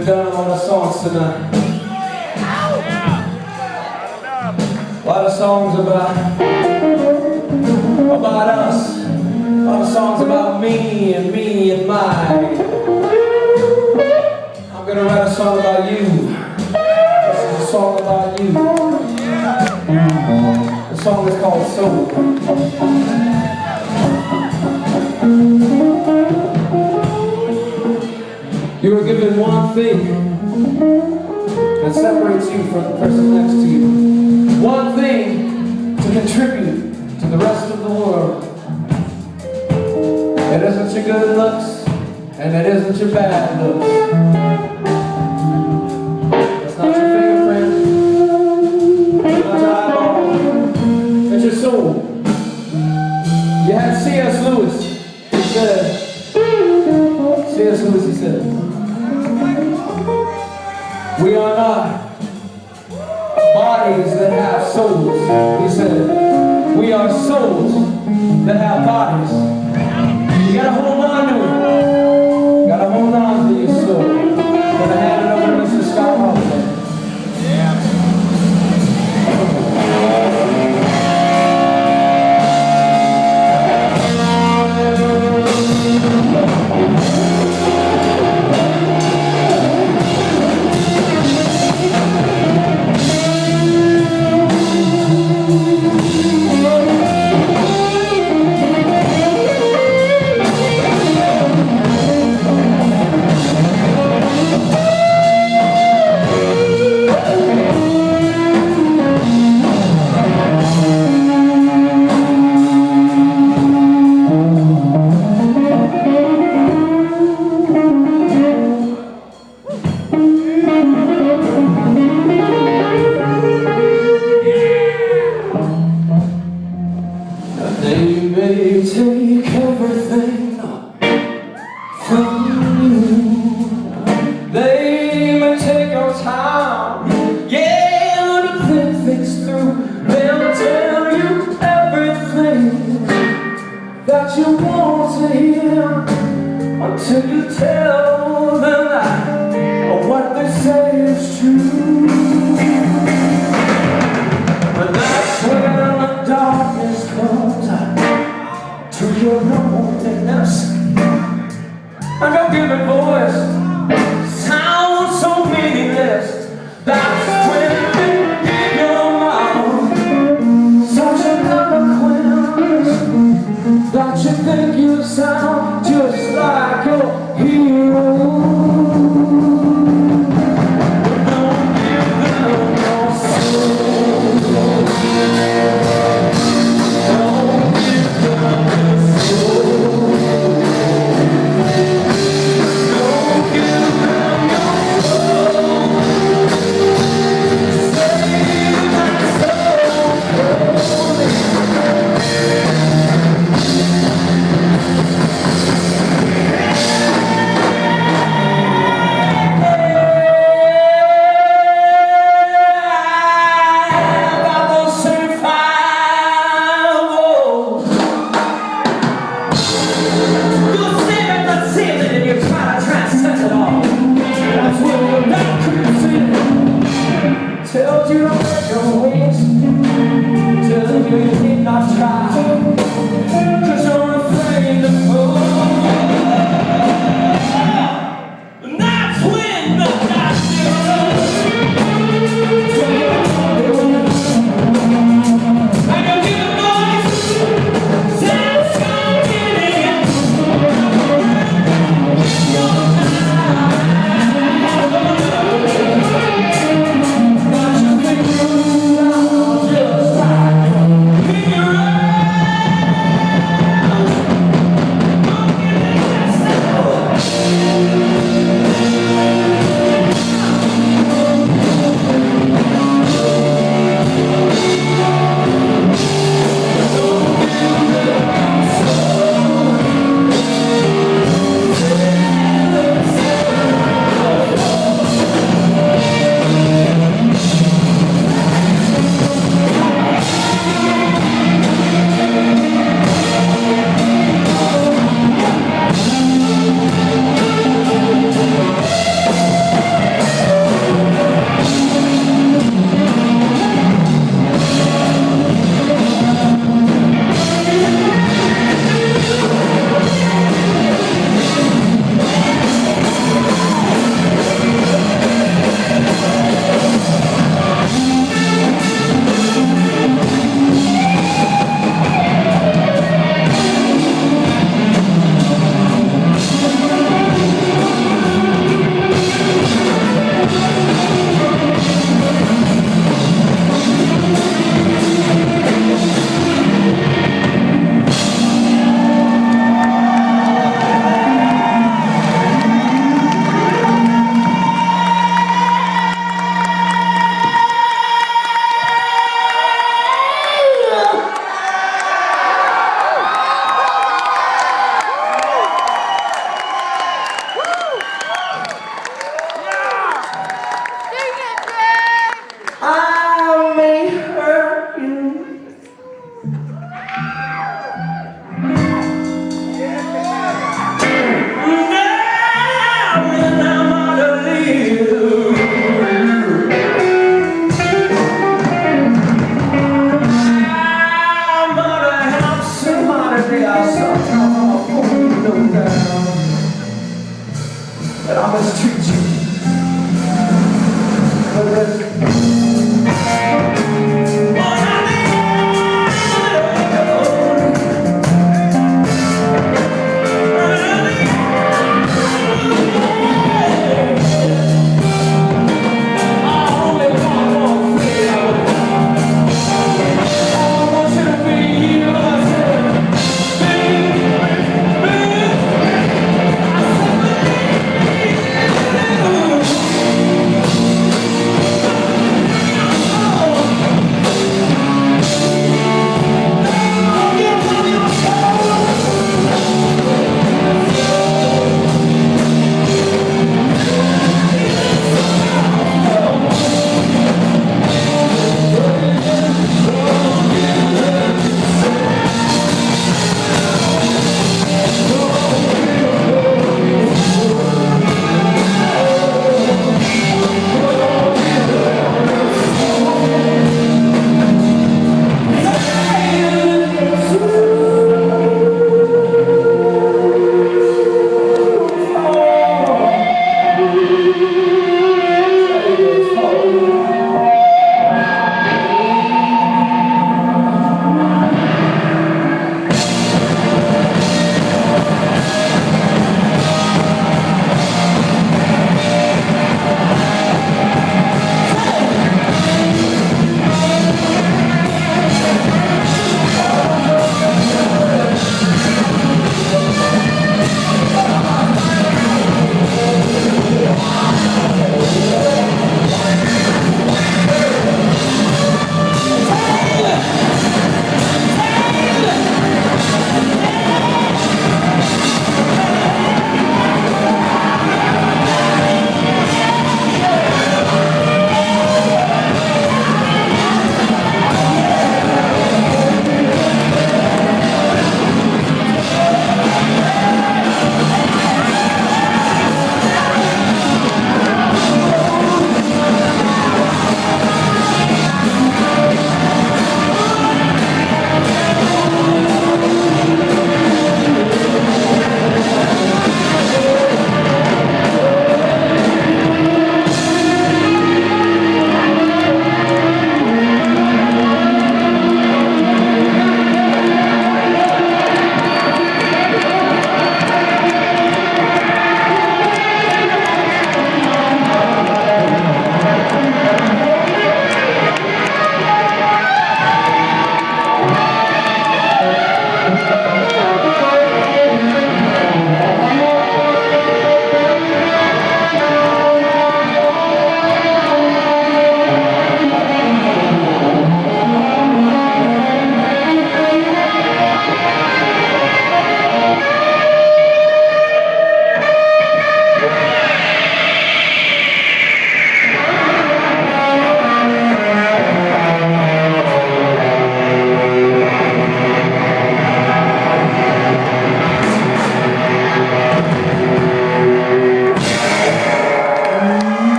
We've done a lot of songs tonight. A lot of songs about us. A lot of songs about me and mine. I'm gonna write a song about you. This is a song about you. The song is called Soul. You were given one thing that separates you from the person next to you. One thing to contribute to the rest of the world. It isn't your good looks, and it isn't your bad looks. It's not your fingerprint, it's not your eyeball, it's your soul. You had C.S. Lewis, he said, C.S. Lewis, he said, we are not bodies that have souls. He said, we are souls that have bodies. You gotta hold on to it. You gotta hold on to your soul. Gonna hand it over to Mr. Scott Holiday. They may take everything from you. They may take your time, yeah, to think things through. They'll tell you everything that you want to hear until you tell them that what they say is true. But that's when the darkness comes to your loneliness, and your given voice sounds so meaningless. That's when in your mouth such an eloquence that you think you sound just like your hero. Don't give them your soul.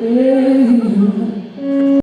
Yeah.